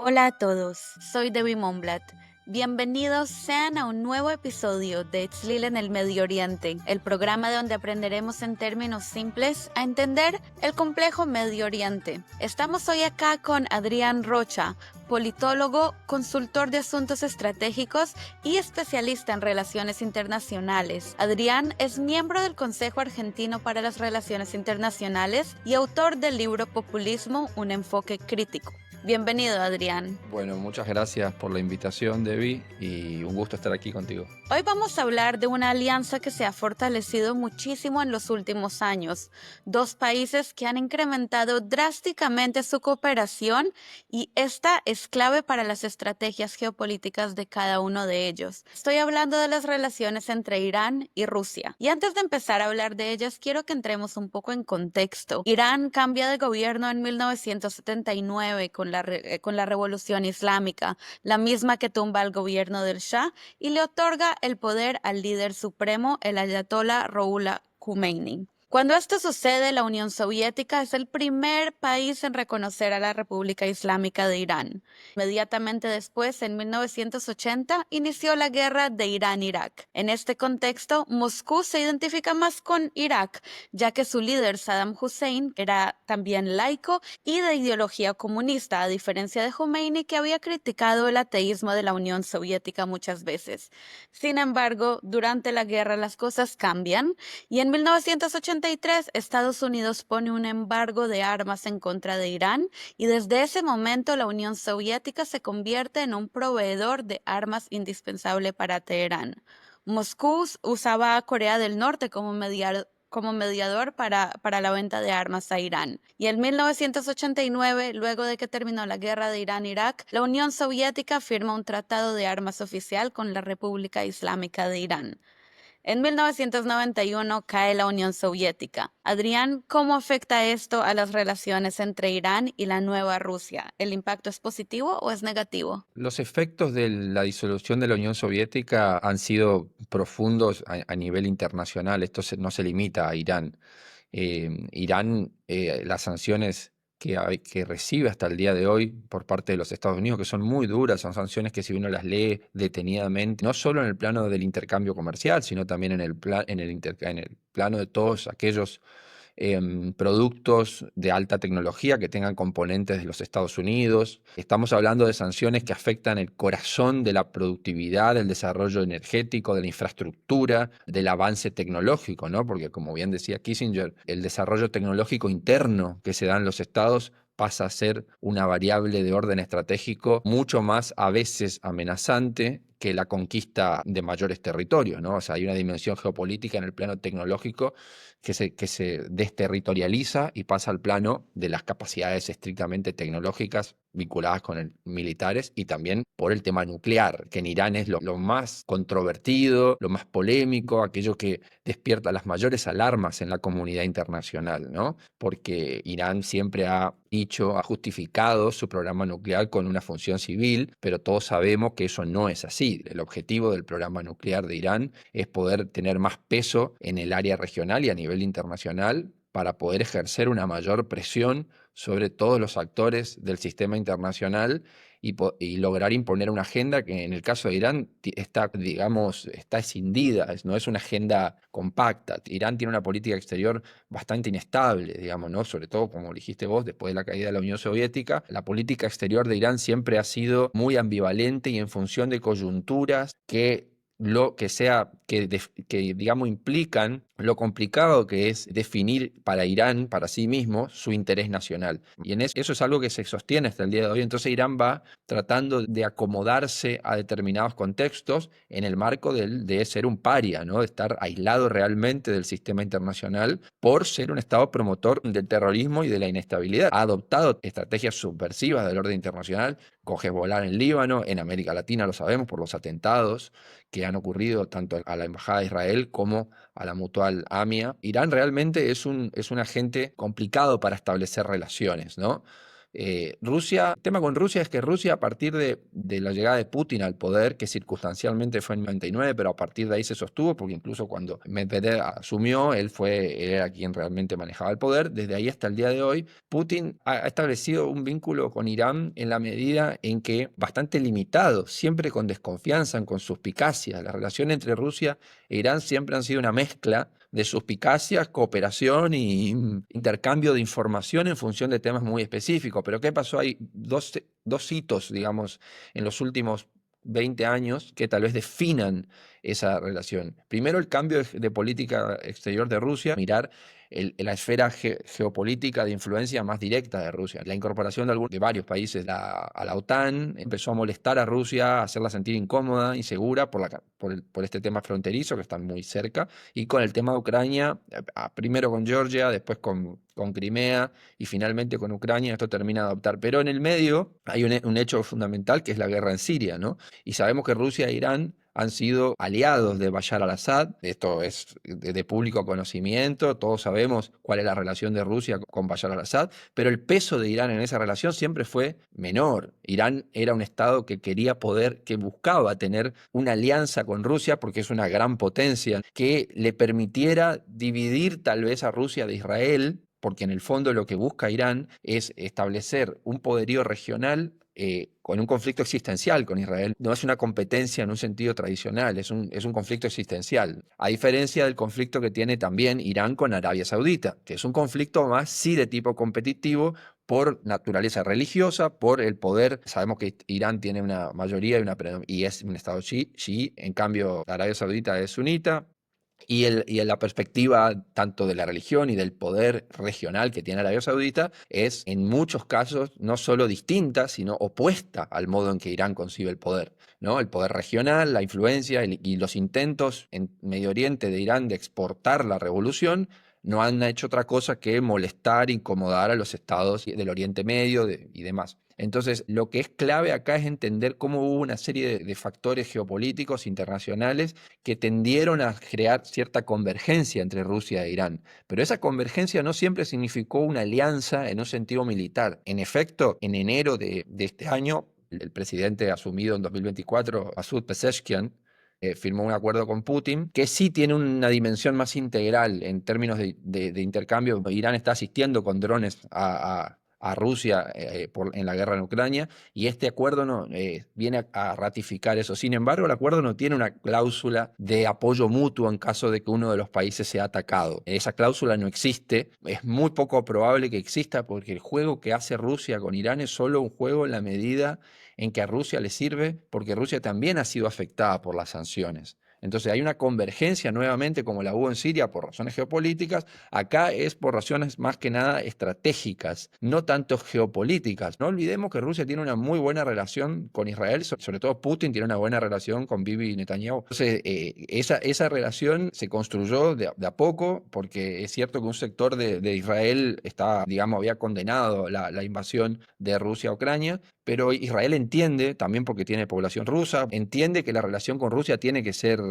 Hola a todos, soy Debbie Monblat. Bienvenidos sean a un nuevo episodio de Itzlil en el Medio Oriente, el programa donde aprenderemos en términos simples a entender el complejo Medio Oriente. Estamos hoy acá con Adrián Rocha, politólogo, consultor de asuntos estratégicos y especialista en relaciones internacionales. Adrián es miembro del Consejo Argentino para las Relaciones Internacionales y autor del libro Populismo, un enfoque crítico. Bienvenido, Adrián. Bueno, muchas gracias por la invitación, Debbie, y un gusto estar aquí contigo. Hoy vamos a hablar de una alianza que se ha fortalecido muchísimo en los últimos años. Dos países que han incrementado drásticamente su cooperación y esta es clave para las estrategias geopolíticas de cada uno de ellos. Estoy hablando de las relaciones entre Irán y Rusia. Y antes de empezar a hablar de ellas, quiero que entremos un poco en contexto. Irán cambia de gobierno en 1979 con la Revolución Islámica, la misma que tumba al gobierno del Shah y le otorga el poder al líder supremo, el ayatolá Ruhollah Khomeini. Cuando esto sucede, la Unión Soviética es el primer país en reconocer a la República Islámica de Irán. Inmediatamente después, en 1980, inició la guerra de Irán-Irak. En este contexto, Moscú se identifica más con Irak, ya que su líder Saddam Hussein era también laico y de ideología comunista, a diferencia de Khomeini, que había criticado el ateísmo de la Unión Soviética muchas veces. Sin embargo, durante la guerra las cosas cambian y en 1983 Estados Unidos pone un embargo de armas en contra de Irán y desde ese momento la Unión Soviética se convierte en un proveedor de armas indispensable para Teherán. Moscú usaba a Corea del Norte como mediador para la venta de armas a Irán. Y en 1989, luego de que terminó la guerra de Irán-Irak, la Unión Soviética firma un tratado de armas oficial con la República Islámica de Irán. En 1991 cae la Unión Soviética. Adrián, ¿cómo afecta esto a las relaciones entre Irán y la nueva Rusia? ¿El impacto es positivo o es negativo? Los efectos de la disolución de la Unión Soviética han sido profundos a nivel internacional. Esto no se limita a Irán. Irán, las sanciones que recibe hasta el día de hoy por parte de los Estados Unidos, que son muy duras, son sanciones que si uno las lee detenidamente, no solo en el plano del intercambio comercial, sino también en el plano de todos aquellos productos de alta tecnología que tengan componentes de los Estados Unidos. Estamos hablando de sanciones que afectan el corazón de la productividad, del desarrollo energético, de la infraestructura, del avance tecnológico, ¿no? Porque como bien decía Kissinger, el desarrollo tecnológico interno que se da en los estados pasa a ser una variable de orden estratégico mucho más a veces amenazante que la conquista de mayores territorios, ¿no? O sea, hay una dimensión geopolítica en el plano tecnológico que se desterritorializa y pasa al plano de las capacidades estrictamente tecnológicas vinculadas con el militares y también por el tema nuclear, que en Irán es lo más controvertido, lo más polémico, aquello que despierta las mayores alarmas en la comunidad internacional, ¿no? Porque Irán siempre ha dicho, ha justificado su programa nuclear con una función civil, pero todos sabemos que eso no es así. El objetivo del programa nuclear de Irán es poder tener más peso en el área regional y a nivel internacional para poder ejercer una mayor presión sobre todos los actores del sistema internacional y lograr imponer una agenda que en el caso de Irán está, digamos, está escindida, no es una agenda compacta. Irán tiene una política exterior bastante inestable, digamos, ¿no? Sobre todo, como dijiste vos, después de la caída de la Unión Soviética, la política exterior de Irán siempre ha sido muy ambivalente y en función de coyunturas que digamos implican lo complicado que es definir para Irán, para sí mismo, su interés nacional. Y eso es algo que se sostiene hasta el día de hoy. Entonces Irán va tratando de acomodarse a determinados contextos en el marco de ser un paria, ¿no? De estar aislado realmente del sistema internacional por ser un Estado promotor del terrorismo y de la inestabilidad. Ha adoptado estrategias subversivas del orden internacional, con Hezbollah en Líbano, en América Latina lo sabemos por los atentados que han ocurrido tanto a la Embajada de Israel como a la mutual AMIA. Irán realmente es un agente complicado para establecer relaciones, ¿no? El tema con Rusia es que Rusia, a partir de la llegada de Putin al poder, que circunstancialmente fue en 99, pero a partir de ahí se sostuvo, porque incluso cuando Medvedev asumió, él era quien realmente manejaba el poder. Desde ahí hasta el día de hoy, Putin ha establecido un vínculo con Irán en la medida en que bastante limitado, siempre con desconfianza, con suspicacia. La relación entre Rusia e Irán siempre han sido una mezcla de suspicacias, cooperación y intercambio de información en función de temas muy específicos. Pero ¿qué pasó? Hay dos hitos, digamos, en los últimos 20 años que tal vez definan esa relación. Primero, el cambio de política exterior de Rusia, mirar la esfera geopolítica de influencia más directa de Rusia. La incorporación de varios países a la OTAN empezó a molestar a Rusia, a hacerla sentir incómoda, insegura por este tema fronterizo que están muy cerca, y con el tema de Ucrania, primero con Georgia, después con Crimea y finalmente con Ucrania. Esto termina de adoptar. Pero en el medio hay un hecho fundamental, que es la guerra en Siria, ¿no? Y sabemos que Rusia e Irán han sido aliados de Bashar al-Assad. Esto es de público conocimiento, todos sabemos cuál es la relación de Rusia con Bashar al-Assad, pero el peso de Irán en esa relación siempre fue menor. Irán era un estado que quería que buscaba tener una alianza con Rusia, porque es una gran potencia, que le permitiera dividir tal vez a Rusia de Israel, porque en el fondo lo que busca Irán es establecer un poderío regional con un conflicto existencial con Israel. No es una competencia en un sentido tradicional, es un conflicto existencial. A diferencia del conflicto que tiene también Irán con Arabia Saudita, que es un conflicto más sí de tipo competitivo, por naturaleza religiosa, por el poder. Sabemos que Irán tiene una mayoría y es un estado chií, en cambio Arabia Saudita es sunita. Y en la perspectiva tanto de la religión y del poder regional que tiene Arabia Saudita es en muchos casos no solo distinta, sino opuesta al modo en que Irán concibe el poder, ¿no? El poder regional, la influencia y los intentos en Medio Oriente de Irán de exportar la revolución no han hecho otra cosa que molestar, incomodar a los estados del Oriente Medio y demás. Entonces, lo que es clave acá es entender cómo hubo una serie de factores geopolíticos internacionales que tendieron a crear cierta convergencia entre Rusia e Irán. Pero esa convergencia no siempre significó una alianza en un sentido militar. En efecto, en enero de este año, el presidente asumido en 2024, Masud Pezeshkian, firmó un acuerdo con Putin, que sí tiene una dimensión más integral en términos de intercambio. Irán está asistiendo con drones a Rusia en la guerra en Ucrania, y este acuerdo viene a ratificar eso. Sin embargo, el acuerdo no tiene una cláusula de apoyo mutuo en caso de que uno de los países sea atacado. Esa cláusula no existe, es muy poco probable que exista, porque el juego que hace Rusia con Irán es solo un juego en la medida en que a Rusia le sirve, porque Rusia también ha sido afectada por las sanciones. Entonces hay una convergencia nuevamente como la hubo en Siria por razones geopolíticas. Acá es por razones más que nada estratégicas, no tanto geopolíticas. No olvidemos que Rusia tiene una muy buena relación con Israel, sobre todo Putin tiene una buena relación con Bibi Netanyahu. Entonces esa relación se construyó de a poco, porque es cierto que un sector de Israel había condenado la invasión de Rusia a Ucrania, pero Israel entiende, también porque tiene población rusa, entiende que la relación con Rusia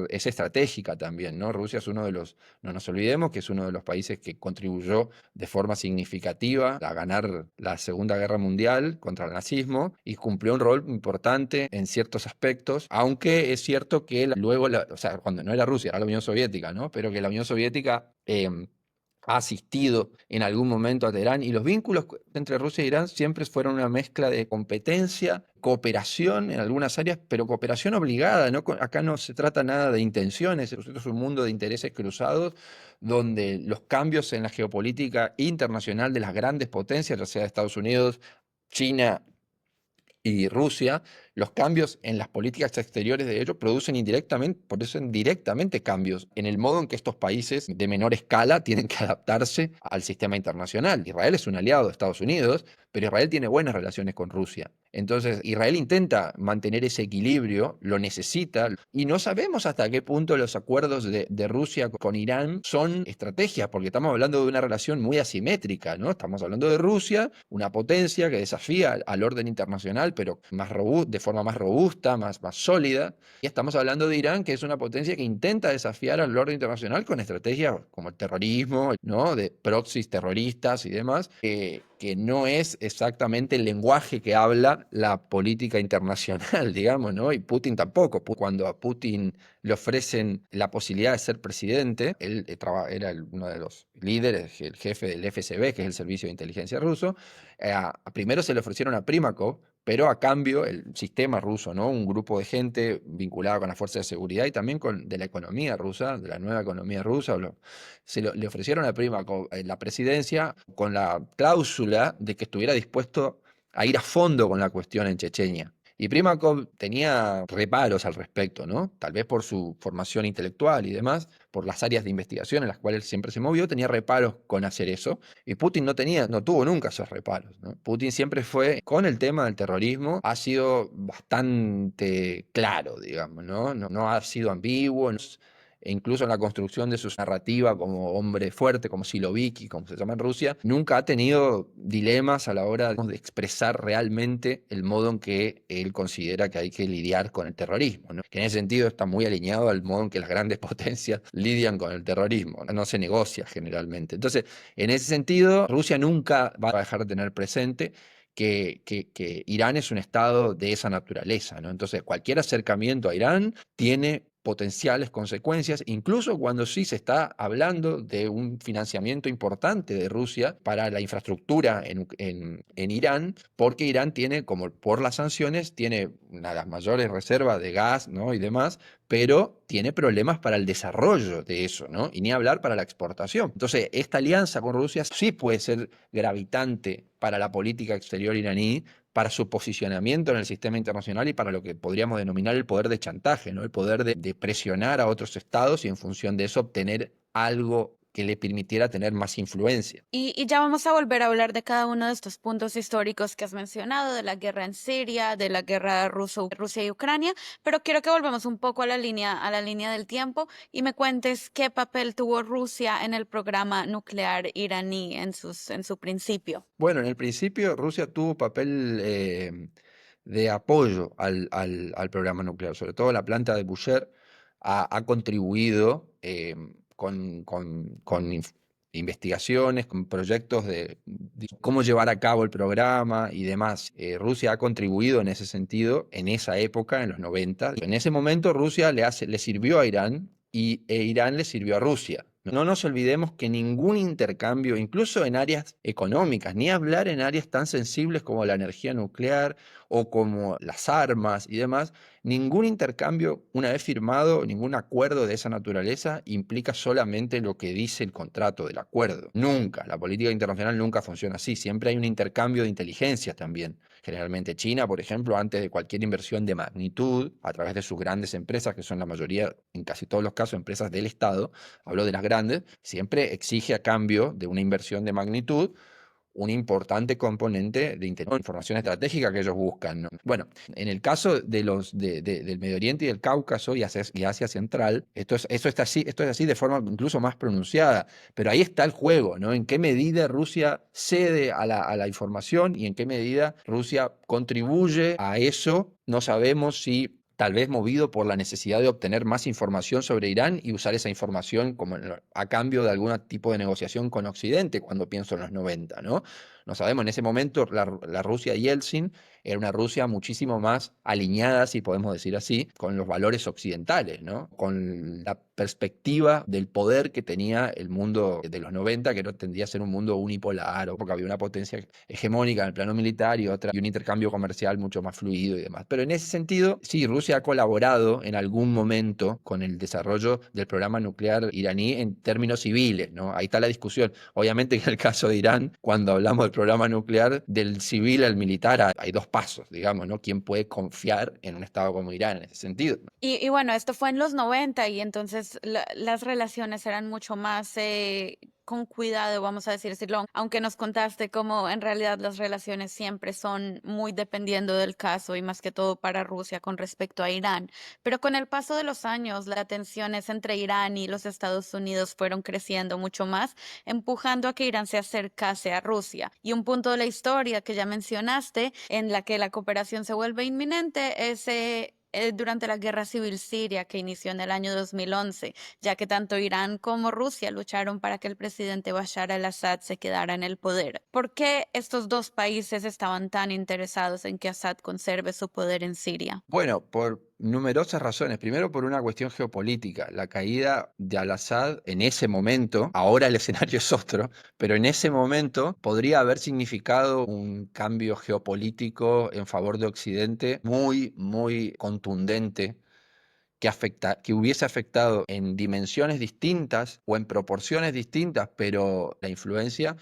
es estratégica también, ¿no? Rusia es no nos olvidemos que es uno de los países que contribuyó de forma significativa a ganar la Segunda Guerra Mundial contra el nazismo y cumplió un rol importante en ciertos aspectos, aunque es cierto que luego, o sea, cuando no era Rusia, era la Unión Soviética, ¿no? Pero que la Unión Soviética ha asistido en algún momento a Teherán, y los vínculos entre Rusia e Irán siempre fueron una mezcla de competencia, cooperación en algunas áreas, pero cooperación obligada, ¿no? Acá no se trata nada de intenciones, esto es un mundo de intereses cruzados, donde los cambios en la geopolítica internacional de las grandes potencias, ya sea Estados Unidos, China y Rusia, los cambios en las políticas exteriores de ellos producen directamente cambios en el modo en que estos países de menor escala tienen que adaptarse al sistema internacional. Israel es un aliado de Estados Unidos, pero Israel tiene buenas relaciones con Rusia. Entonces, Israel intenta mantener ese equilibrio, lo necesita, y no sabemos hasta qué punto los acuerdos de Rusia con Irán son estrategias, porque estamos hablando de una relación muy asimétrica, ¿no? Estamos hablando de Rusia, una potencia que desafía al orden internacional, pero más robusta, de forma más robusta, más sólida. Y estamos hablando de Irán, que es una potencia que intenta desafiar al orden internacional con estrategias como el terrorismo, ¿no? De proxies terroristas y demás, que no es exactamente el lenguaje que habla la política internacional, digamos, ¿no? Y Putin tampoco. Cuando a Putin le ofrecen la posibilidad de ser presidente, él era uno de los líderes, el jefe del FSB, que es el Servicio de Inteligencia ruso. Primero se le ofrecieron a Primakov, pero a cambio el sistema ruso, ¿no? Un grupo de gente vinculada con las fuerzas de seguridad y también de la economía rusa, de la nueva economía rusa, le ofrecieron a Primakov la presidencia con la cláusula de que estuviera dispuesto a ir a fondo con la cuestión en Chechenia. Y Primakov tenía reparos al respecto, ¿no? Tal vez por su formación intelectual y demás, por las áreas de investigación en las cuales siempre se movió, tenía reparos con hacer eso. Y Putin no tuvo nunca esos reparos, ¿no? Putin siempre fue, con el tema del terrorismo, ha sido bastante claro, digamos, ¿no? No ha sido ambiguo. E incluso en la construcción de su narrativa como hombre fuerte, como Siloviki, como se llama en Rusia, nunca ha tenido dilemas a la hora de expresar realmente el modo en que él considera que hay que lidiar con el terrorismo, ¿no? Que en ese sentido está muy alineado al modo en que las grandes potencias lidian con el terrorismo. No se negocia generalmente. Entonces, en ese sentido, Rusia nunca va a dejar de tener presente que Irán es un estado de esa naturaleza, ¿no? Entonces, cualquier acercamiento a Irán tiene potenciales consecuencias, incluso cuando sí se está hablando de un financiamiento importante de Rusia para la infraestructura en Irán, porque Irán tiene, como por las sanciones, tiene una de las mayores reservas de gas, ¿no? Y demás, pero tiene problemas para el desarrollo de eso, ¿no? Y ni hablar para la exportación. Entonces, esta alianza con Rusia sí puede ser gravitante para la política exterior iraní, para su posicionamiento en el sistema internacional y para lo que podríamos denominar el poder de chantaje, ¿no? El poder de presionar a otros estados y en función de eso obtener algo que le permitiera tener más influencia. Y ya vamos a volver a hablar de cada uno de estos puntos históricos que has mencionado, de la guerra en Siria, de la guerra Rusia y Ucrania, pero quiero que volvamos un poco a la línea del tiempo y me cuentes qué papel tuvo Rusia en el programa nuclear iraní en su principio. Bueno, en el principio Rusia tuvo papel de apoyo al programa nuclear, sobre todo la planta de Bushehr ha contribuido con investigaciones, con proyectos de cómo llevar a cabo el programa y demás. Rusia ha contribuido en ese sentido, en esa época, en los 90. En ese momento Rusia le sirvió a Irán e Irán le sirvió a Rusia. No nos olvidemos que ningún intercambio, incluso en áreas económicas, ni hablar en áreas tan sensibles como la energía nuclear o como las armas y demás, ningún intercambio, una vez firmado, ningún acuerdo de esa naturaleza implica solamente lo que dice el contrato del acuerdo. Nunca, la política internacional nunca funciona así, siempre hay un intercambio de inteligencias también. Generalmente China, por ejemplo, antes de cualquier inversión de magnitud, a través de sus grandes empresas, que son la mayoría, en casi todos los casos, empresas del Estado, hablo de las grandes, siempre exige a cambio de una inversión de magnitud un importante componente de información estratégica que ellos buscan, ¿no? Bueno, en el caso del Medio Oriente y del Cáucaso y Asia Central, esto es así de forma incluso más pronunciada, pero ahí está el juego, ¿no? En qué medida Rusia cede a la información y en qué medida Rusia contribuye a eso. No sabemos si tal vez movido por la necesidad de obtener más información sobre Irán y usar esa información como a cambio de algún tipo de negociación con Occidente, cuando pienso en los 90, ¿no? No sabemos, en ese momento la Rusia de Yeltsin era una Rusia muchísimo más alineada, si podemos decir así, con los valores occidentales, ¿no? Con la perspectiva del poder que tenía el mundo de los 90, que no tendría a ser un mundo unipolar, porque había una potencia hegemónica en el plano militar y otra, y un intercambio comercial mucho más fluido y demás. Pero en ese sentido, sí, Rusia ha colaborado en algún momento con el desarrollo del programa nuclear iraní en términos civiles, ¿no? Ahí está la discusión. Obviamente en el caso de Irán, cuando hablamos del programa nuclear, del civil al militar hay dos pasos, digamos, ¿no? ¿Quién puede confiar en un Estado como Irán en ese sentido? Y bueno, esto fue en los 90 y entonces las relaciones eran mucho más con cuidado, vamos a decirlo, aunque nos contaste cómo en realidad las relaciones siempre son muy dependiendo del caso y más que todo para Rusia con respecto a Irán. Pero con el paso de los años, las tensiones entre Irán y los Estados Unidos fueron creciendo mucho más, empujando a que Irán se acercase a Rusia. Y un punto de la historia que ya mencionaste, en la que la cooperación se vuelve inminente, es durante la guerra civil siria que inició en el año 2011, ya que tanto Irán como Rusia lucharon para que el presidente Bashar al-Assad se quedara en el poder. ¿Por qué estos dos países estaban tan interesados en que Assad conserve su poder en Siria? Bueno, por numerosas razones. Primero, por una cuestión geopolítica. La caída de Al-Assad en ese momento, ahora el escenario es otro, pero en ese momento podría haber significado un cambio geopolítico en favor de Occidente muy, muy contundente. Que hubiese afectado en dimensiones distintas o en proporciones distintas, pero la influencia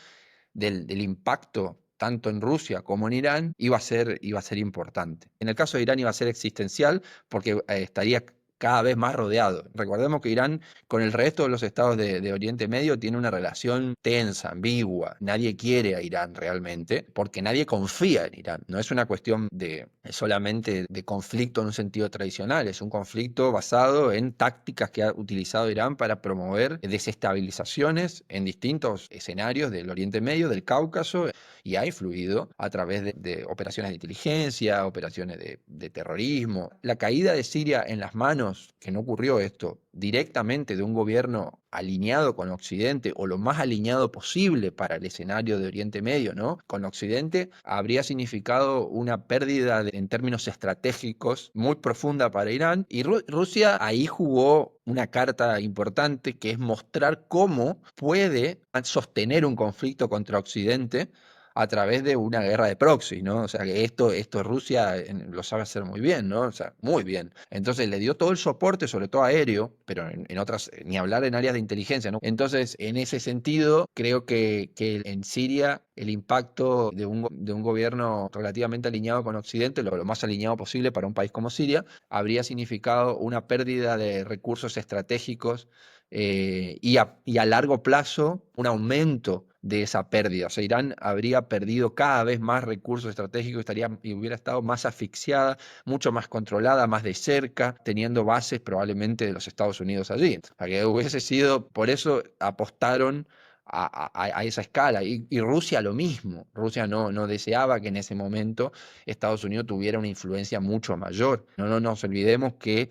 del impacto tanto en Rusia como en Irán iba a ser importante. En el caso de Irán iba a ser existencial porque estaría cada vez más rodeado. Recordemos que Irán con el resto de los estados de Oriente Medio tiene una relación tensa, ambigua. Nadie quiere a Irán realmente porque nadie confía en Irán. No es una cuestión de solamente de conflicto en un sentido tradicional, es un conflicto basado en tácticas que ha utilizado Irán para promover desestabilizaciones en distintos escenarios del Oriente Medio, del Cáucaso, y ha influido a través de operaciones de inteligencia, operaciones de terrorismo. La caída de Siria en las manos, que no ocurrió esto, directamente de un gobierno alineado con Occidente o lo más alineado posible para el escenario de Oriente Medio, ¿no? Con Occidente habría significado una pérdida en términos estratégicos muy profunda para Irán y Rusia ahí jugó una carta importante que es mostrar cómo puede sostener un conflicto contra Occidente a través de una guerra de proxy, ¿no? O sea, que esto Rusia lo sabe hacer muy bien, ¿no? O sea, muy bien. Entonces le dio todo el soporte, sobre todo aéreo, pero en otras, ni hablar en áreas de inteligencia, ¿no? Entonces, en ese sentido, creo que en Siria el impacto de un gobierno relativamente alineado con Occidente, lo más alineado posible para un país como Siria, habría significado una pérdida de recursos estratégicos y a largo plazo un aumento de esa pérdida. O sea, Irán habría perdido cada vez más recursos estratégicos y hubiera estado más asfixiada, mucho más controlada, más de cerca, teniendo bases probablemente de los Estados Unidos allí. Para que hubiese sido, por eso apostaron a esa escala. Y Rusia lo mismo. Rusia no deseaba que en ese momento Estados Unidos tuviera una influencia mucho mayor. No nos olvidemos que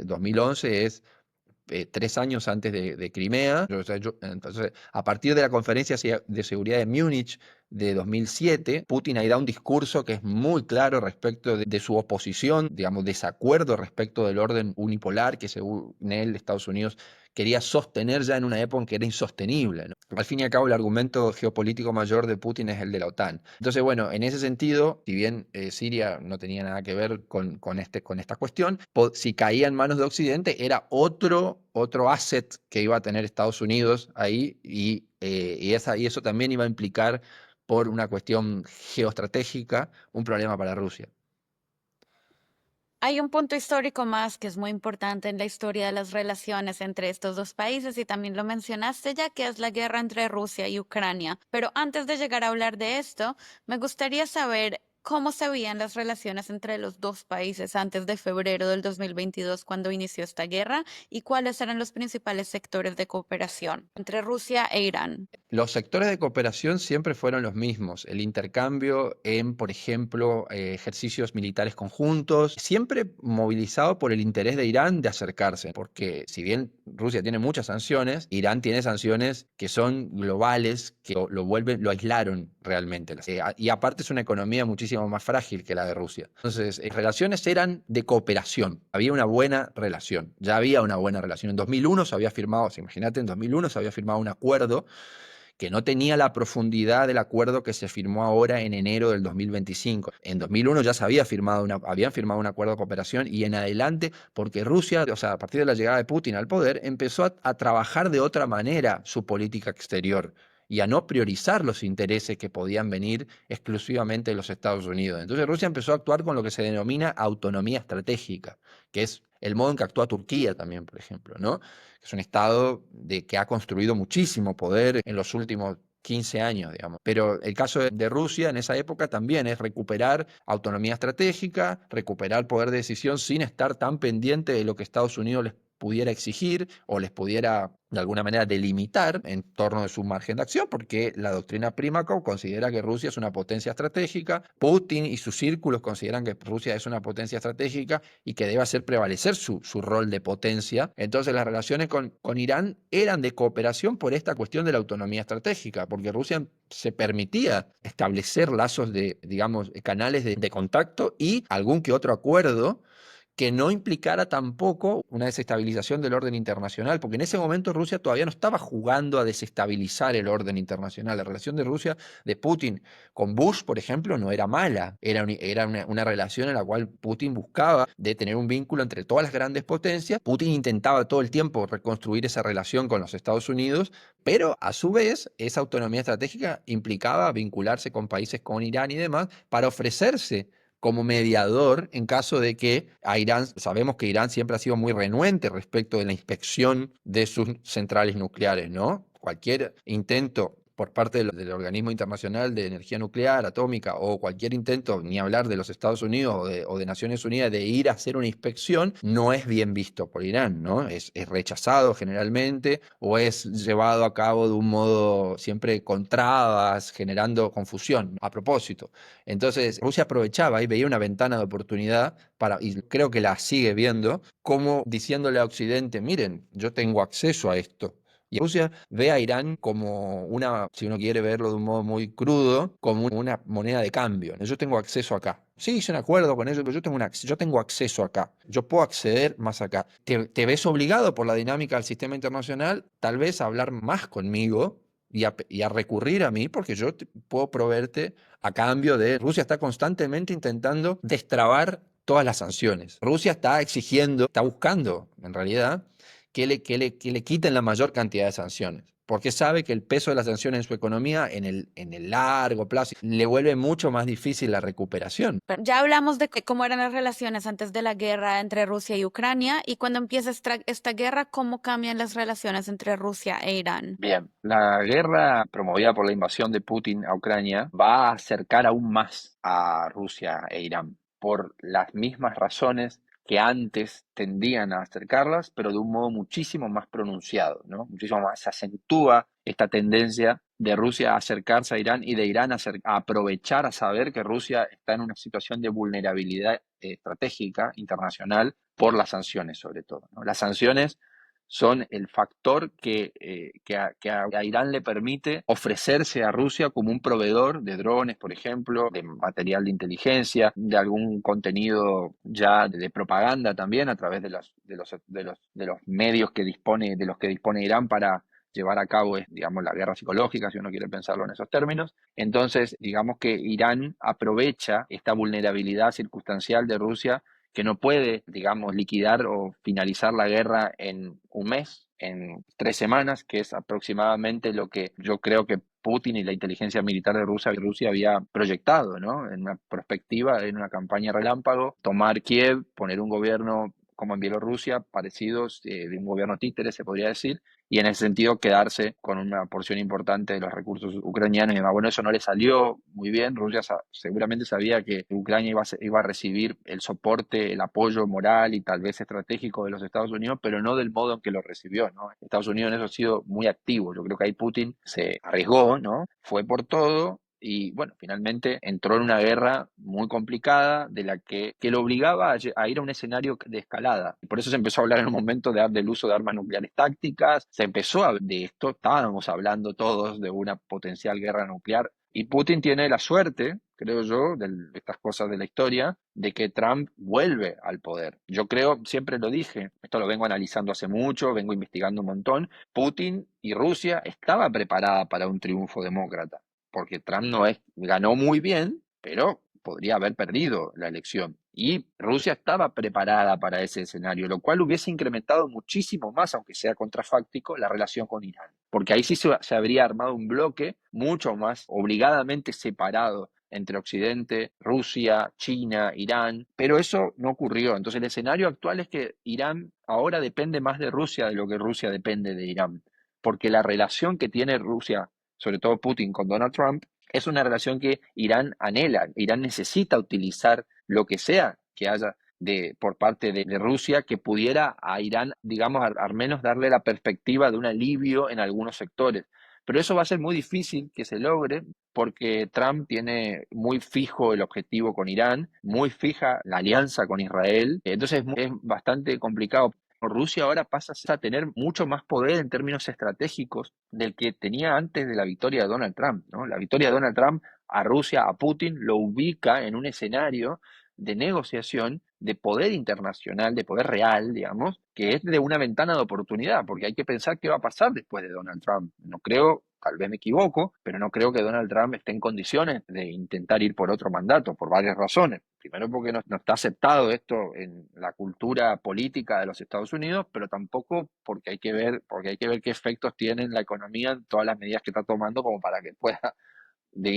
2011 es 3 años antes de Crimea. O sea, entonces, a partir de la conferencia de seguridad de Múnich de 2007, Putin ahí da un discurso que es muy claro respecto de su oposición, digamos, desacuerdo respecto del orden unipolar que según él Estados Unidos quería sostener ya en una época en que era insostenible, ¿no? Al fin y al cabo, el argumento geopolítico mayor de Putin es el de la OTAN. Entonces, bueno, en ese sentido, si bien Siria no tenía nada que ver con esta cuestión, si caía en manos de Occidente, era otro asset que iba a tener Estados Unidos ahí y eso también iba a implicar, por una cuestión geoestratégica, un problema para Rusia. Hay un punto histórico más que es muy importante en la historia de las relaciones entre estos dos países y también lo mencionaste ya, que es la guerra entre Rusia y Ucrania. Pero antes de llegar a hablar de esto, me gustaría saber cómo se veían las relaciones entre los dos países antes de febrero del 2022, cuando inició esta guerra, y cuáles eran los principales sectores de cooperación entre Rusia e Irán. Los sectores de cooperación siempre fueron los mismos, el intercambio en, por ejemplo, ejercicios militares conjuntos, siempre movilizado por el interés de Irán de acercarse, porque si bien Rusia tiene muchas sanciones, Irán tiene sanciones que son globales, que lo aislaron realmente. Y aparte es una economía muchísimo más frágil que la de Rusia. Entonces, relaciones eran de cooperación, había una buena relación, ya había una buena relación. En 2001 se había firmado, imagínate, en 2001 se había firmado un acuerdo que no tenía la profundidad del acuerdo que se firmó ahora en enero del 2025. En 2001 ya se habían firmado un acuerdo de cooperación y en adelante, porque Rusia, o sea, a partir de la llegada de Putin al poder, empezó a trabajar de otra manera su política exterior. y a no priorizar los intereses que podían venir exclusivamente de los Estados Unidos. Entonces Rusia empezó a actuar con lo que se denomina autonomía estratégica, que es el modo en que actúa Turquía también, por ejemplo, ¿no? Es un estado que ha construido muchísimo poder en los últimos 15 años, digamos. Pero el caso de Rusia en esa época también es recuperar autonomía estratégica, recuperar poder de decisión sin estar tan pendiente de lo que Estados Unidos les pudiera exigir o les pudiera de alguna manera delimitar en torno de su margen de acción, porque la doctrina Primakov considera que Rusia es una potencia estratégica, Putin y sus círculos consideran que Rusia es una potencia estratégica y que debe hacer prevalecer su rol de potencia. Entonces las relaciones con Irán eran de cooperación por esta cuestión de la autonomía estratégica, porque Rusia se permitía establecer lazos de, digamos, canales de contacto y algún que otro acuerdo que no implicara tampoco una desestabilización del orden internacional, porque en ese momento Rusia todavía no estaba jugando a desestabilizar el orden internacional. La relación de Rusia, de Putin con Bush, por ejemplo, no era mala, era una relación en la cual Putin buscaba de tener un vínculo entre todas las grandes potencias. Putin intentaba todo el tiempo reconstruir esa relación con los Estados Unidos, pero a su vez esa autonomía estratégica implicaba vincularse con países como Irán y demás para ofrecerse como mediador en caso de que a Irán, sabemos que Irán siempre ha sido muy renuente respecto de la inspección de sus centrales nucleares, ¿no? Cualquier intento por parte del Organismo Internacional de Energía Nuclear, Atómica, o cualquier intento, ni hablar de los Estados Unidos o de Naciones Unidas, de ir a hacer una inspección, no es bien visto por Irán, ¿no? Es rechazado generalmente o es llevado a cabo de un modo siempre con trabas, generando confusión a propósito. Entonces, Rusia aprovechaba y veía una ventana de oportunidad y creo que la sigue viendo, como diciéndole a Occidente, miren, yo tengo acceso a esto. Y Rusia ve a Irán como una, si uno quiere verlo de un modo muy crudo, como una moneda de cambio. Yo tengo acceso acá. Sí, hice un acuerdo con ellos, pero yo tengo acceso acá. Yo puedo acceder más acá. ¿Te ves obligado por la dinámica del sistema internacional tal vez a hablar más conmigo y a recurrir a mí porque yo puedo proveerte a cambio de... Rusia está constantemente intentando destrabar todas las sanciones. Rusia está exigiendo, está buscando, en realidad, que le quiten la mayor cantidad de sanciones, porque sabe que el peso de las sanciones en su economía en el largo plazo le vuelve mucho más difícil la recuperación. Pero ya hablamos de cómo eran las relaciones antes de la guerra entre Rusia y Ucrania y cuando empieza esta guerra, cómo cambian las relaciones entre Rusia e Irán. Bien, la guerra promovida por la invasión de Putin a Ucrania va a acercar aún más a Rusia e Irán por las mismas razones que antes tendían a acercarlas, pero de un modo muchísimo más pronunciado, ¿no? Muchísimo más se acentúa esta tendencia de Rusia a acercarse a Irán y de Irán a aprovechar, a saber que Rusia está en una situación de vulnerabilidad estratégica internacional por las sanciones, sobre todo, ¿no? Las sanciones son el factor que a Irán le permite ofrecerse a Rusia como un proveedor de drones, por ejemplo, de material de inteligencia, de algún contenido ya de propaganda también a través de los medios de los que dispone Irán para llevar a cabo, digamos, la guerra psicológica, si uno quiere pensarlo en esos términos. Entonces, digamos que Irán aprovecha esta vulnerabilidad circunstancial de Rusia que no puede, digamos, liquidar o finalizar la guerra en un mes, en 3 semanas, que es aproximadamente lo que yo creo que Putin y la inteligencia militar de Rusia había proyectado, ¿no? En una perspectiva, en una campaña relámpago, tomar Kiev, poner un gobierno como en Bielorrusia, parecidos, de un gobierno títere, se podría decir, y en ese sentido quedarse con una porción importante de los recursos ucranianos y demás. Bueno, eso no le salió muy bien. Rusia seguramente sabía que Ucrania iba a recibir el soporte, el apoyo moral y tal vez estratégico de los Estados Unidos, pero no del modo en que lo recibió, ¿no? Estados Unidos en eso ha sido muy activo. Yo creo que ahí Putin se arriesgó, ¿no? Fue por todo. Y bueno, finalmente entró en una guerra muy complicada de la que lo obligaba a ir a un escenario de escalada. Y por eso se empezó a hablar en un momento del uso de armas nucleares tácticas, se empezó de esto, estábamos hablando todos de una potencial guerra nuclear. Y Putin tiene la suerte, creo yo, de estas cosas de la historia, de que Trump vuelve al poder. Yo creo, siempre lo dije, esto lo vengo analizando hace mucho, vengo investigando un montón, Putin y Rusia estaba preparada para un triunfo demócrata porque Trump ganó muy bien, pero podría haber perdido la elección. Y Rusia estaba preparada para ese escenario, lo cual hubiese incrementado muchísimo más, aunque sea contrafáctico, la relación con Irán. porque ahí sí se habría armado un bloque mucho más obligadamente separado entre Occidente, Rusia, China, Irán, pero eso no ocurrió. Entonces el escenario actual es que Irán ahora depende más de Rusia de lo que Rusia depende de Irán, porque la relación que tiene Rusia, sobre todo Putin con Donald Trump, es una relación que Irán anhela. Irán necesita utilizar lo que sea que haya por parte de Rusia que pudiera a Irán, digamos, al menos darle la perspectiva de un alivio en algunos sectores. Pero eso va a ser muy difícil que se logre porque Trump tiene muy fijo el objetivo con Irán, muy fija la alianza con Israel, entonces es bastante complicado. Rusia ahora pasa a tener mucho más poder en términos estratégicos del que tenía antes de la victoria de Donald Trump, ¿no? La victoria de Donald Trump a Rusia, a Putin, lo ubica en un escenario de negociación, de poder internacional, de poder real, digamos, que es de una ventana de oportunidad, porque hay que pensar qué va a pasar después de Donald Trump. No creo, tal vez me equivoco, pero no creo que Donald Trump esté en condiciones de intentar ir por otro mandato, por varias razones. Primero porque no está aceptado esto en la cultura política de los Estados Unidos, pero tampoco porque hay que ver qué efectos tiene en la economía en todas las medidas que está tomando como para que pueda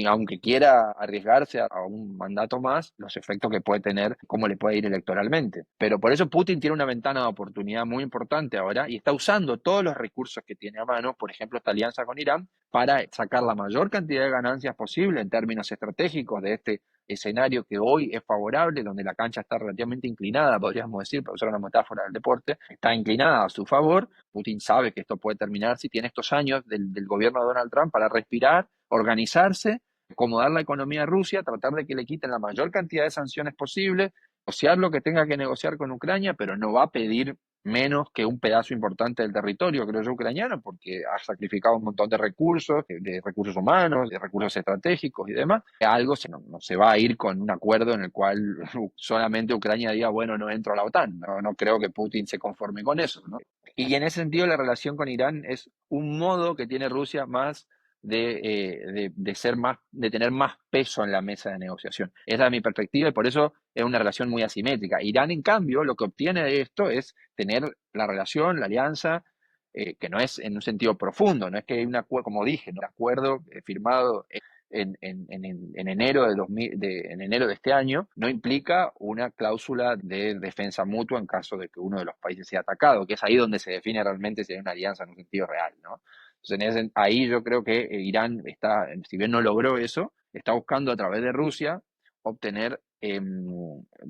aunque quiera arriesgarse a un mandato más, los efectos que puede tener, cómo le puede ir electoralmente. Pero por eso Putin tiene una ventana de oportunidad muy importante ahora y está usando todos los recursos que tiene a mano, por ejemplo, esta alianza con Irán, para sacar la mayor cantidad de ganancias posible en términos estratégicos de este escenario que hoy es favorable, donde la cancha está relativamente inclinada, podríamos decir, para usar una metáfora del deporte, está inclinada a su favor. Putin sabe que esto puede terminar si tiene estos años del gobierno de Donald Trump para respirar, organizarse, acomodar la economía a Rusia, tratar de que le quiten la mayor cantidad de sanciones posible, negociar lo que tenga que negociar con Ucrania, pero no va a pedir menos que un pedazo importante del territorio, creo yo, ucraniano, porque ha sacrificado un montón de recursos, de recursos humanos, de recursos estratégicos y demás. Algo no se va a ir con un acuerdo en el cual solamente Ucrania diga, bueno, no entro a la OTAN. No creo que Putin se conforme con eso, ¿no? Y en ese sentido, la relación con Irán es un modo que tiene Rusia más de tener más peso en la mesa de negociación. Esa es mi perspectiva y por eso es una relación muy asimétrica. Irán, en cambio, lo que obtiene de esto es tener la relación, la alianza, que no es en un sentido profundo, no es que hay un acuerdo, como dije, ¿no? Un acuerdo firmado en enero en enero de este año, no implica una cláusula de defensa mutua en caso de que uno de los países sea atacado, que es ahí donde se define realmente si hay una alianza en un sentido real, ¿no? Entonces, ahí yo creo que Irán está, si bien no logró eso, está buscando a través de Rusia obtener,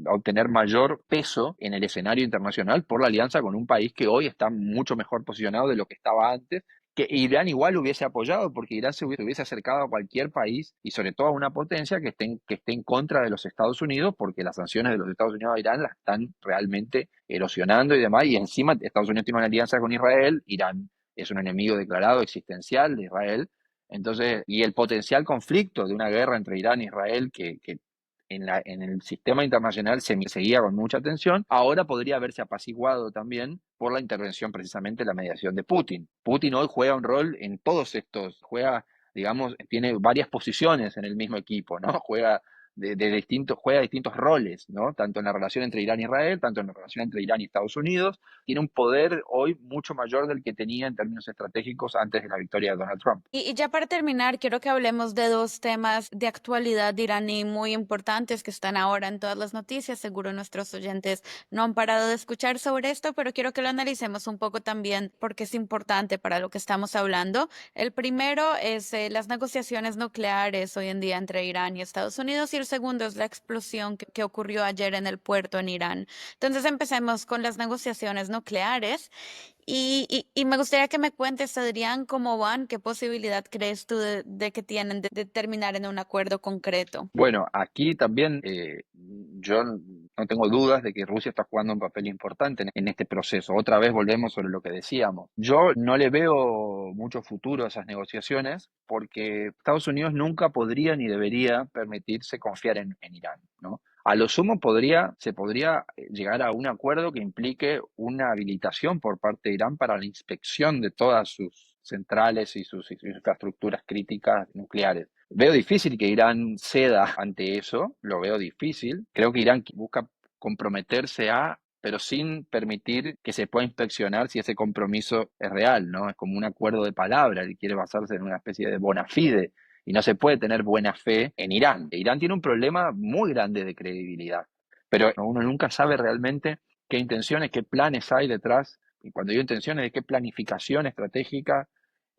obtener mayor peso en el escenario internacional por la alianza con un país que hoy está mucho mejor posicionado de lo que estaba antes, que Irán igual hubiese apoyado, porque Irán se hubiese acercado a cualquier país y sobre todo a una potencia que esté en contra de los Estados Unidos, porque las sanciones de los Estados Unidos a Irán las están realmente erosionando y demás, y encima Estados Unidos tiene una alianza con Israel, Irán es un enemigo declarado existencial de Israel. Entonces, y el potencial conflicto de una guerra entre Irán e Israel que en el sistema internacional se seguía con mucha atención, ahora podría haberse apaciguado también por la intervención precisamente la mediación de Putin. Putin hoy juega un rol en todos estos, digamos, tiene varias posiciones en el mismo equipo, ¿no? Juega distintos roles, ¿no? Tanto en la relación entre Irán e Israel, tanto en la relación entre Irán y Estados Unidos. Tiene un poder hoy mucho mayor del que tenía en términos estratégicos antes de la victoria de Donald Trump. Y ya para terminar, quiero que hablemos de dos temas de actualidad iraní muy importantes que están ahora en todas las noticias. Seguro nuestros oyentes no han parado de escuchar sobre esto, pero quiero que lo analicemos un poco también porque es importante para lo que estamos hablando. El primero es las negociaciones nucleares hoy en día entre Irán y Estados Unidos y el segundo es la explosión que ocurrió ayer en el puerto en Irán. Entonces empecemos con las negociaciones nucleares. Y me gustaría que me cuentes, Adrián, cómo van, qué posibilidad crees tú de que tienen de terminar en un acuerdo concreto. Bueno, aquí también yo no tengo dudas de que Rusia está jugando un papel importante en este proceso. Otra vez volvemos sobre lo que decíamos. Yo no le veo mucho futuro a esas negociaciones porque Estados Unidos nunca podría ni debería permitirse confiar en Irán, ¿no? A lo sumo se podría llegar a un acuerdo que implique una habilitación por parte de Irán para la inspección de todas sus centrales y sus infraestructuras críticas nucleares. Veo difícil que Irán ceda ante eso, lo veo difícil. Creo que Irán busca comprometerse a pero sin permitir que se pueda inspeccionar si ese compromiso es real, ¿no? Es como un acuerdo de palabra, y quiere basarse en una especie de bona fide, y no se puede tener buena fe en Irán. Irán tiene un problema muy grande de credibilidad, pero uno nunca sabe realmente qué intenciones, qué planes hay detrás, y cuando digo intenciones, de qué planificación estratégica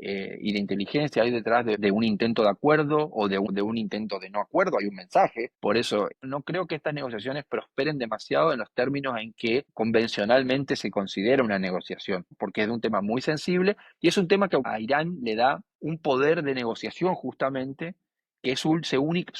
y de inteligencia hay detrás de un intento de acuerdo o de un intento de no acuerdo, hay un mensaje. Por eso no creo que estas negociaciones prosperen demasiado en los términos en que convencionalmente se considera una negociación, porque es un tema muy sensible y es un tema que a Irán le da un poder de negociación justamente, que es su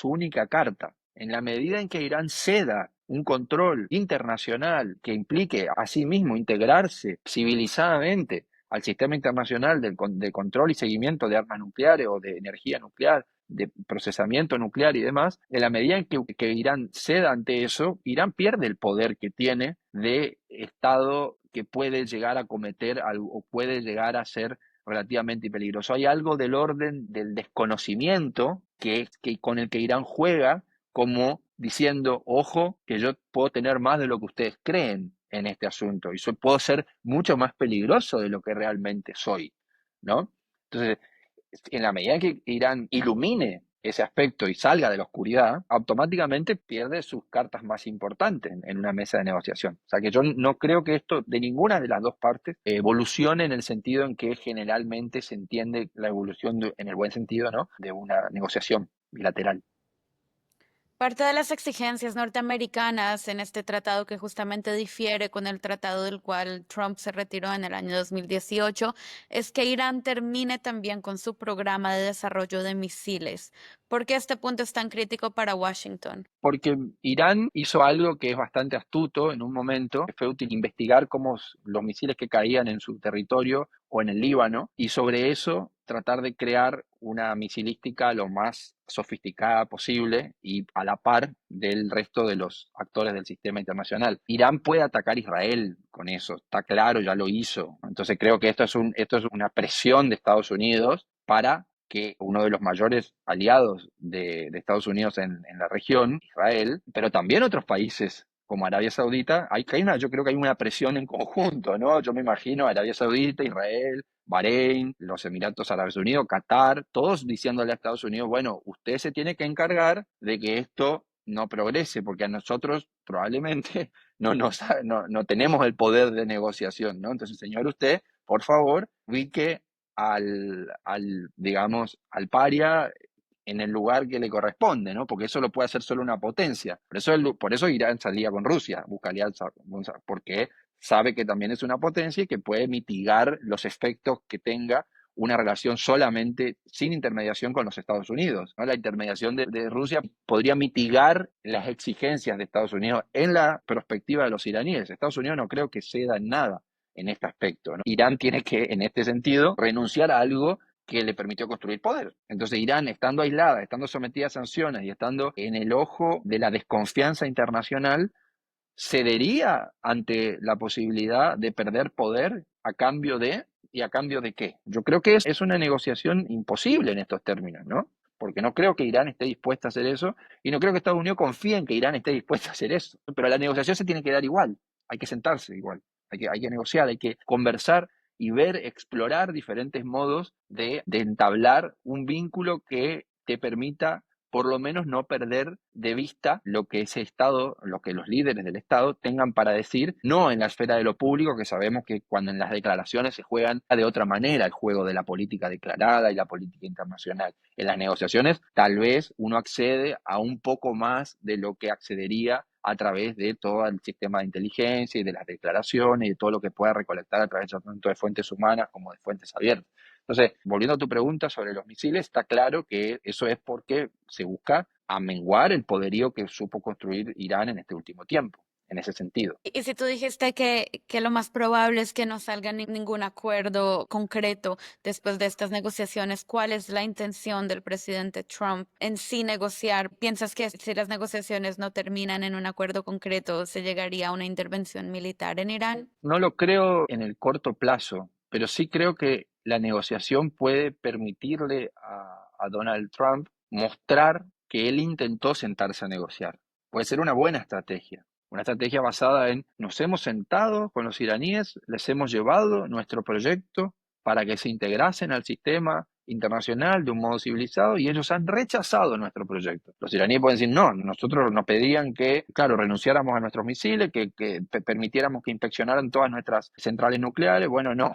única carta. En la medida en que Irán ceda un control internacional que implique a sí mismo integrarse civilizadamente al sistema internacional de control y seguimiento de armas nucleares o de energía nuclear, de procesamiento nuclear y demás, en la medida en que Irán ceda ante eso, Irán pierde el poder que tiene de Estado que puede llegar a cometer algo, o puede llegar a ser relativamente peligroso. Hay algo del orden del desconocimiento que con el que Irán juega, como diciendo, ojo, que yo puedo tener más de lo que ustedes creen en este asunto y puedo ser mucho más peligroso de lo que realmente soy, ¿no? Entonces, en la medida que Irán ilumine ese aspecto y salga de la oscuridad, automáticamente pierde sus cartas más importantes en una mesa de negociación. O sea que yo no creo que esto de ninguna de las dos partes evolucione en el sentido en que generalmente se entiende la evolución en el buen sentido, ¿no? De una negociación bilateral. Parte de las exigencias norteamericanas en este tratado, que justamente difiere con el tratado del cual Trump se retiró en el año 2018, es que Irán termine también con su programa de desarrollo de misiles. ¿Por qué este punto es tan crítico para Washington? Porque Irán hizo algo que es bastante astuto en un momento, que fue investigar cómo los misiles que caían en su territorio o en el Líbano, y sobre eso tratar de crear una misilística lo más sofisticada posible y a la par del resto de los actores del sistema internacional. Irán puede atacar a Israel con eso, está claro, ya lo hizo. Entonces creo que esto es una presión de Estados Unidos para que uno de los mayores aliados de Estados Unidos en la región, Israel, pero también otros países como Arabia Saudita, yo creo que hay una presión en conjunto, ¿no? Yo me imagino Arabia Saudita, Israel, Bahrein, los Emiratos Árabes Unidos, Qatar, todos diciéndole a Estados Unidos, bueno, usted se tiene que encargar de que esto no progrese, porque a nosotros probablemente no tenemos el poder de negociación, ¿no? Entonces, señor, usted, por favor, ubique digamos, al paria en el lugar que le corresponde, ¿no? Porque eso lo puede hacer solo una potencia. Por eso Irán salía con Rusia, busca alianza, porque sabe que también es una potencia y que puede mitigar los efectos que tenga una relación solamente sin intermediación con los Estados Unidos, ¿no? La intermediación de Rusia podría mitigar las exigencias de Estados Unidos en la perspectiva de los iraníes. Estados Unidos no creo que ceda en nada en este aspecto, ¿no? Irán tiene que, en este sentido, renunciar a algo que le permitió construir poder. Entonces Irán, estando aislada, estando sometida a sanciones y estando en el ojo de la desconfianza internacional, cedería ante la posibilidad de perder poder a cambio de, ¿y a cambio de qué? Yo creo que es una negociación imposible en estos términos, ¿no? Porque no creo que Irán esté dispuesta a hacer eso y no creo que Estados Unidos confíe en que Irán esté dispuesta a hacer eso. Pero la negociación se tiene que dar igual, hay que sentarse igual, hay que negociar, hay que conversar y ver, explorar diferentes modos de entablar un vínculo que te permita por lo menos no perder de vista lo que ese Estado, lo que los líderes del Estado tengan para decir, no en la esfera de lo público, que sabemos que cuando en las declaraciones se juegan de otra manera el juego de la política declarada y la política internacional. En las negociaciones tal vez uno accede a un poco más de lo que accedería a través de todo el sistema de inteligencia y de las declaraciones y de todo lo que pueda recolectar a través tanto de fuentes humanas como de fuentes abiertas. Entonces, volviendo a tu pregunta sobre los misiles, está claro que eso es porque se busca amenguar el poderío que supo construir Irán en este último tiempo, en ese sentido. Y si tú dijiste que lo más probable es que no salga ningún acuerdo concreto después de estas negociaciones, ¿cuál es la intención del presidente Trump en sí negociar? ¿Piensas que si las negociaciones no terminan en un acuerdo concreto, se llegaría a una intervención militar en Irán? No lo creo en el corto plazo, pero sí creo que la negociación puede permitirle a Donald Trump mostrar que él intentó sentarse a negociar. Puede ser una buena estrategia. Una estrategia basada en nos hemos sentado con los iraníes, les hemos llevado nuestro proyecto para que se integrasen al sistema internacional de un modo civilizado y ellos han rechazado nuestro proyecto. Los iraníes pueden decir, no, nosotros nos pedían que, claro, renunciáramos a nuestros misiles, que permitiéramos que inspeccionaran todas nuestras centrales nucleares. Bueno, no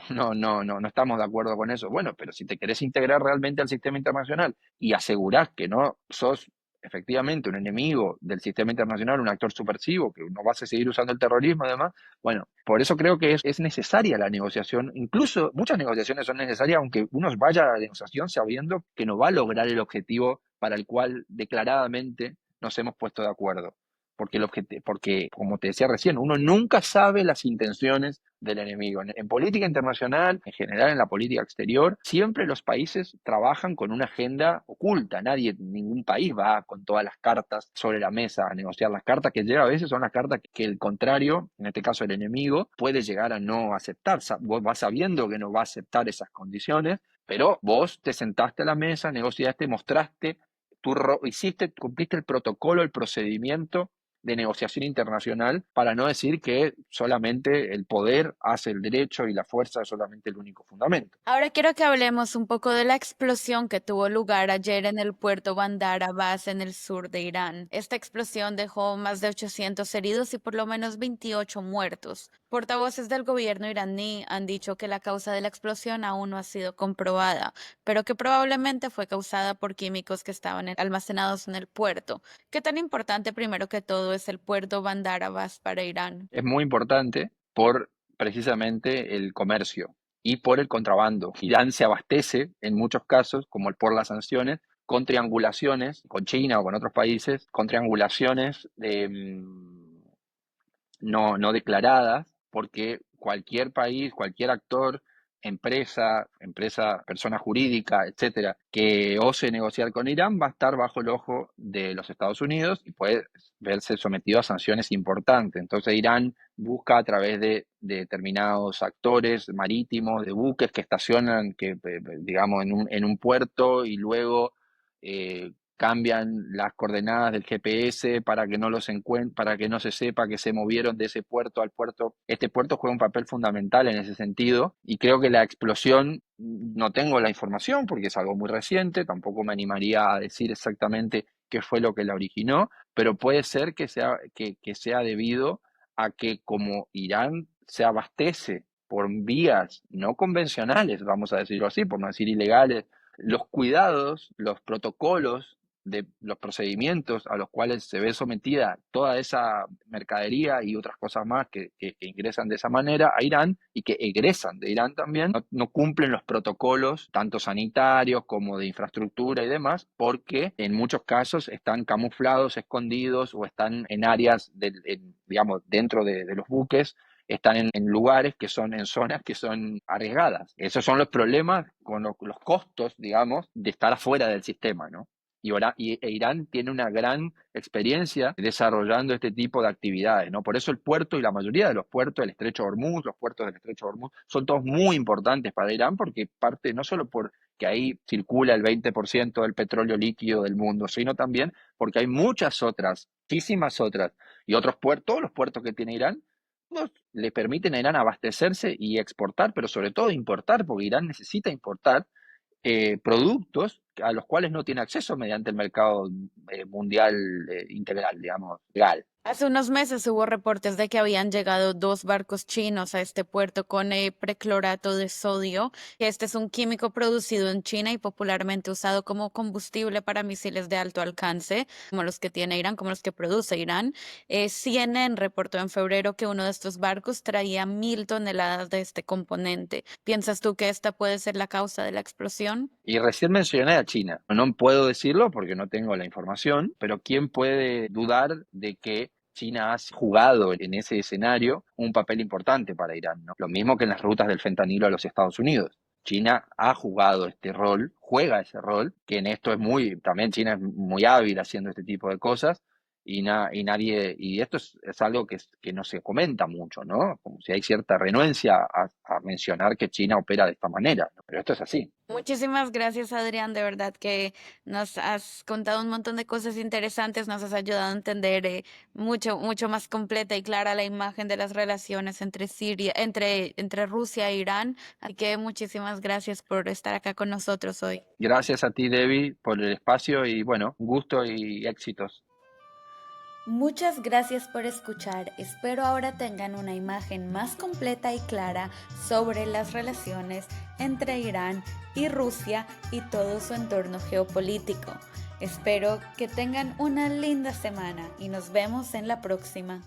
estamos de acuerdo con eso. Bueno, pero si te querés integrar realmente al sistema internacional y asegurás que no sos efectivamente un enemigo del sistema internacional, un actor subversivo, que no vas a seguir usando el terrorismo además, bueno, por eso creo que es necesaria la negociación, incluso muchas negociaciones son necesarias, aunque uno vaya a la negociación sabiendo que no va a lograr el objetivo para el cual declaradamente nos hemos puesto de acuerdo. Porque, como te decía recién, uno nunca sabe las intenciones del enemigo. En política internacional, en general en la política exterior, siempre los países trabajan con una agenda oculta. Ningún país va con todas las cartas sobre la mesa a negociar. Las cartas que llega a veces son las cartas que el contrario, en este caso el enemigo, puede llegar a no aceptar. Vos vas sabiendo que no va a aceptar esas condiciones, pero vos te sentaste a la mesa, negociaste, mostraste, cumpliste el protocolo, el procedimiento de negociación internacional, para no decir que solamente el poder hace el derecho y la fuerza es solamente el único fundamento. Ahora quiero que hablemos un poco de la explosión que tuvo lugar ayer en el puerto Bandar Abbas en el sur de Irán. Esta explosión dejó más de 800 heridos y por lo menos 28 muertos. Portavoces del gobierno iraní han dicho que la causa de la explosión aún no ha sido comprobada, pero que probablemente fue causada por químicos que estaban almacenados en el puerto. ¿Qué tan importante, primero que todo, es el puerto Bandar Abbas para Irán? Es muy importante por precisamente el comercio y por el contrabando. Irán se abastece en muchos casos, como por las sanciones, con triangulaciones, con China o con otros países, con triangulaciones no declaradas, porque cualquier país, cualquier actor, empresa, persona jurídica, etcétera, que ose negociar con Irán va a estar bajo el ojo de los Estados Unidos y puede verse sometido a sanciones importantes. Entonces Irán busca a través de determinados actores marítimos, de buques que estacionan, digamos, en un puerto y luego cambian las coordenadas del GPS para que no para que no se sepa que se movieron de ese puerto al puerto. Este puerto juega un papel fundamental en ese sentido y creo que la explosión, no tengo la información porque es algo muy reciente, tampoco me animaría a decir exactamente qué fue lo que la originó, pero puede ser que sea debido a que como Irán se abastece por vías no convencionales, vamos a decirlo así, por no decir ilegales, los cuidados, los protocolos de los procedimientos a los cuales se ve sometida toda esa mercadería y otras cosas más que ingresan de esa manera a Irán y que egresan de Irán también, no cumplen los protocolos tanto sanitarios como de infraestructura y demás, porque en muchos casos están camuflados, escondidos o están en áreas, digamos, dentro de los buques, están en lugares en zonas que son arriesgadas. Esos son los problemas con los costos, digamos, de estar afuera del sistema, ¿no? E Irán tiene una gran experiencia desarrollando este tipo de actividades, ¿no? Por eso el puerto y la mayoría de los puertos del Estrecho de Hormuz, los puertos del Estrecho de Hormuz, son todos muy importantes para Irán porque parte no solo porque ahí circula el 20% del petróleo líquido del mundo, sino también porque hay muchísimas otras, y otros puertos, todos los puertos que tiene Irán, le permiten a Irán abastecerse y exportar, pero sobre todo importar, porque Irán necesita importar productos a los cuales no tiene acceso mediante el mercado mundial integral, digamos, legal. Hace unos meses hubo reportes de que habían llegado dos barcos chinos a este puerto con preclorato de sodio, que este es un químico producido en China y popularmente usado como combustible para misiles de alto alcance, como los que tiene Irán, como los que produce Irán. CNN reportó en febrero que uno de estos barcos traía 1.000 toneladas de este componente. ¿Piensas tú que esta puede ser la causa de la explosión? Y recién mencioné a China. No puedo decirlo porque no tengo la información, pero ¿quién puede dudar de que China ha jugado en ese escenario un papel importante para Irán, ¿no? Lo mismo que en las rutas del fentanilo a los Estados Unidos. China ha jugado este rol, juega ese rol, que en esto también China es muy hábil haciendo este tipo de cosas, y nadie, y esto es algo que no se comenta mucho, ¿no? Como si hay cierta renuencia a mencionar que China opera de esta manera, ¿no? Pero esto es así. Muchísimas gracias, Adrián. De verdad que nos has contado un montón de cosas interesantes, nos has ayudado a entender mucho más completa y clara la imagen de las relaciones entre entre Rusia e Irán. Así que muchísimas gracias por estar acá con nosotros hoy. Gracias a ti, Debbie, por el espacio y bueno, un gusto y éxitos. Muchas gracias por escuchar. Espero ahora tengan una imagen más completa y clara sobre las relaciones entre Irán y Rusia y todo su entorno geopolítico. Espero que tengan una linda semana y nos vemos en la próxima.